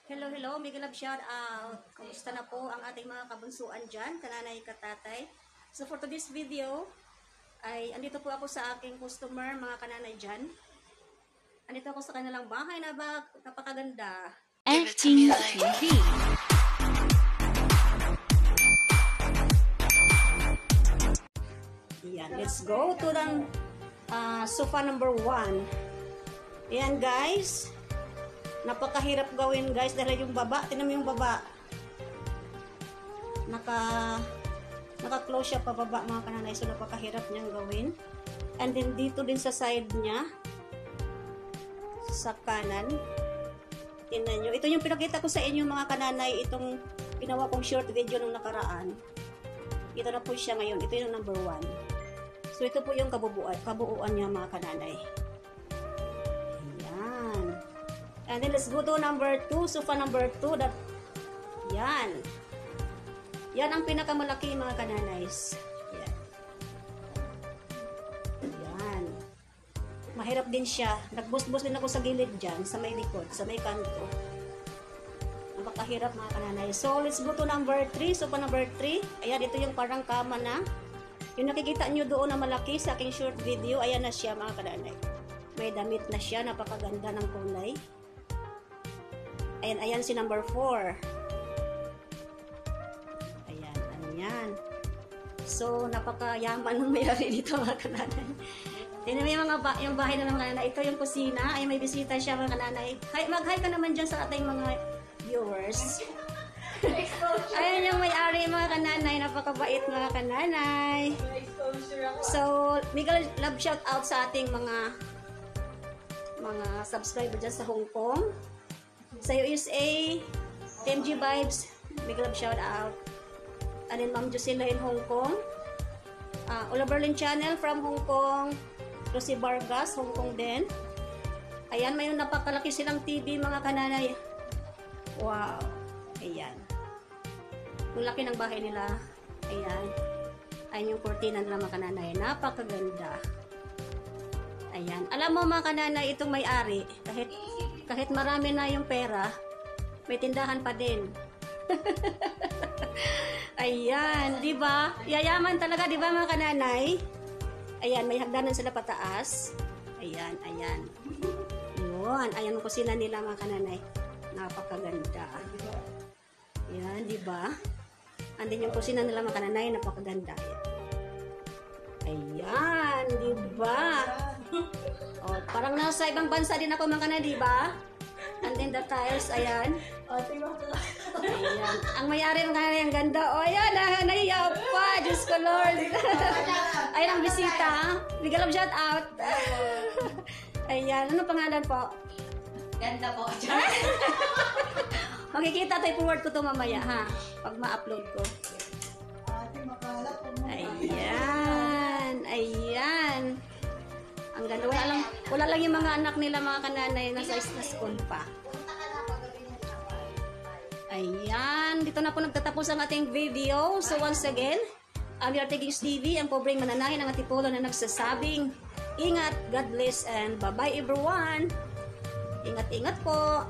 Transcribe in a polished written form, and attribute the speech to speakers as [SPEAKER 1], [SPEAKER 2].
[SPEAKER 1] Hello, hello, Mega Love shout out. Kamusta na po ang ating mga kabunsuan dyan, kananay, katatay. So for today's video, ay andito po ako sa aking customer, mga kananay dyan. Andito ako sa kanilang bahay na napakaganda.
[SPEAKER 2] FTV.
[SPEAKER 1] Yan, let's go to the sofa number 1. Yan guys. Napakahirap gawin guys dahil yung baba, tinan mo yung baba. Naka-close siya pababa mga kananay, so napakahirap niyang gawin. And then dito din sa side niya, sa kanan, tingnan nyo. Ito yung pinakita ko sa inyo mga kananay, itong ginawa kong short video nung nakaraan. Ito na po siya ngayon, ito yung number 1. So ito po yung kabuuan niya mga kananay. And then let's go to number 2, sofa number 2. Yan. Yan ang pinakamalaki mga kananays. Yan. Yan. Mahirap din siya. Nagbus-bus din ako sa gilid dyan, sa may likod, sa may kanto. Napakahirap mga kananays. So let's go to number 3, sofa number 3. Ayan, ito yung parang kama na. Yung nakikita nyo doon na malaki sa aking short video, ayan na siya mga kananay. May damit na siya, napakaganda ng kulay. Ayan si number 4. Ayan. So, napakayaman ng may-ari dito mga kananay. Tingnan mo yung bahay na ng mga kananay. Ito yung kusina. Ay, may bisita siya mga kananay. Mag-hi ka naman dyan sa ating mga viewers. Ayan yung may-ari mga kananay. Napakabait mga kananay. So, mega love shout out sa ating mga subscriber dyan sa Hong Kong. Sa USA, Team G Vibes, big love shout out. And then Ma'am Josela in Hong Kong. Olaberlin Channel from Hong Kong. Rosie Vargas, Hong Kong din. Ayan, may napakalaki silang TV mga kananay. Wow. Ayan. Yung laki ng bahay nila. Ayan. Ayan yung kurtina nila mga kananay. Napakaganda. Ayan. Alam mo mga kananay, itong may-ari, kahit marami na yung pera, may tindahan pa din. Ayan, di ba? Yayaman talaga, di ba mga kananay? Ayan, may hagdanan sila pataas. Ayan. Yun, ayan ang kusina nila mga kananay. Napakaganda. Ayan, di ba? Andin yung kusina nila mga kananay, napakaganda. Ayan, di ba? Oh, parang nasa ibang bansa din ako mga kananay, di ba? And then the tiles, ayan. Ayan. Ang may-ari ng kananay, ang ganda. Oh, ayan, nahiya pa. Diyos ko, Lord. Ayan ang bisita. Mega love shout out. Ayan, ano pangalan po?
[SPEAKER 2] Ganda po.
[SPEAKER 1] Makikita tayo, forward ko to mamaya, ha? Pag ma-upload ko. Ayan. Ang ganda. Wala lang yung mga anak nila, mga kananay, nasa school pa. Ayan. Dito na po nagtatapos ang ating video. So once again, I'm your taking Stevie, ang pobreng mananahin ng atipulo na nagsasabing, ingat, God bless, and bye-bye everyone. Ingat-ingat po.